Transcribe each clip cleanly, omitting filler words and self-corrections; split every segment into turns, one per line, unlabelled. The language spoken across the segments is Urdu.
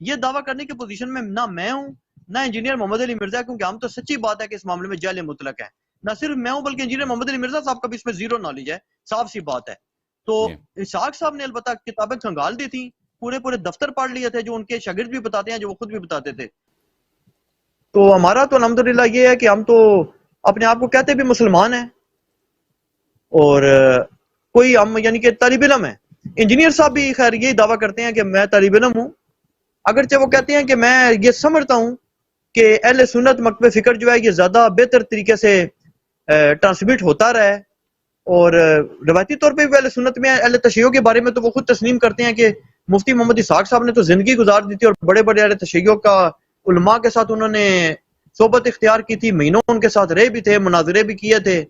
یہ دعویٰ کرنے کی پوزیشن میں نہ میں ہوں نہ انجینئر محمد علی مرزا، کیونکہ ہم تو سچی بات ہے کہ اس معاملے میں جہل مطلق ہے، نہ صرف میں ہوں بلکہ انجینئر محمد علی مرزا صاحب کا بھی اس میں زیرو نالج ہے، صاف سی بات ہے۔ تو اسحاق صاحب نے البتہ کتابیں کھنگال دی تھیں، پورے دفتر پڑھ لیے تھے جو ان کے شاگرد بھی بتاتے ہیں، جو وہ خود بھی بتاتے تھے۔ تو ہمارا تو الحمدللہ یہ ہے کہ ہم تو اپنے آپ کو کہتے بھی مسلمان ہیں، اور کوئی ہم یعنی کہ طالب علم ہے۔ انجینئر صاحب بھی خیر یہی دعویٰ کرتے ہیں کہ میں طالب علم ہوں، اگرچہ وہ کہتے ہیں کہ میں یہ سمجھتا ہوں کہ اہل سنت مکتب فکر جو ہے یہ زیادہ بہتر طریقے سے ٹرانسمٹ ہوتا رہا ہے، اور روایتی طور پہ بھی اہل سنت میں اہل تشیع کے بارے میں تو وہ خود تسلیم کرتے ہیں کہ مفتی محمد اسحاق صاحب نے تو زندگی گزار دی تھی، اور بڑے بڑے اہل تشیع کا علماء کے ساتھ انہوں نے صحبت اختیار کی تھی، مہینوں ان کے ساتھ رہے بھی تھے، مناظرے بھی کیے تھے،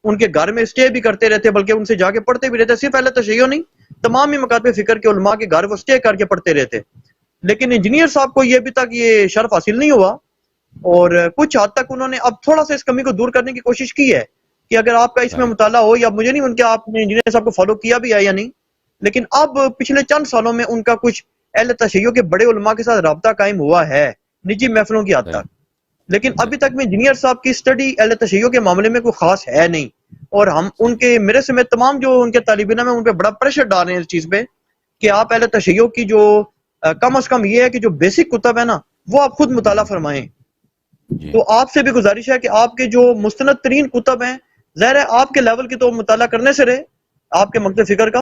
ان کے گھر میں اسٹے بھی کرتے رہتے، بلکہ ان سے جا کے پڑھتے بھی رہتے، صرف اہل تشیع نہیں، تمام ہی مکاتب فکر کے علماء کے گھر وہ اسٹے کر کے پڑھتے رہتے۔ لیکن انجینئر صاحب کو یہ ابھی تک یہ شرف حاصل نہیں ہوا، اور کچھ حد تک انہوں نے اب تھوڑا سا اس کمی کو دور کرنے کی کوشش کی ہے کہ اگر آپ کا اس میں مطالعہ ہو، یا مجھے نہیں ان کے آپ نے انجینئر صاحب کو فالو کیا بھی ہے یا نہیں، لیکن اب پچھلے چند سالوں میں ان کا کچھ اہل تشیع کے بڑے علماء کے ساتھ رابطہ قائم ہوا ہے نجی محفلوں کی حد تک، لیکن ابھی تک میں انجینئر صاحب کی سٹڈی اہل تشیع کے معاملے میں کوئی خاص ہے نہیں، اور ہم ان کے میرے سمیت تمام جو ان کے طالب علم ہیں ان پہ بڑا پریشر ڈال رہے ہیں اس چیز پہ کہ آپ اہل تشیع کی جو کم از کم یہ ہے کہ جو بیسک کتب ہے نا وہ آپ خود مطالعہ فرمائیں۔ تو آپ سے بھی گزارش ہے کہ آپ کے جو مستند ترین کتب ہیں، ظاہر ہے آپ کے لیول کی تو مطالعہ کرنے سے رہے، آپ کے مکتب فکر کا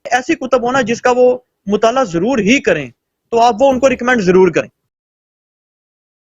ایسی کتب ہونا جس کا وہ مطالعہ ضرور ہی کریں، تو آپ وہ ان کو ریکمینڈ ضرور کریں۔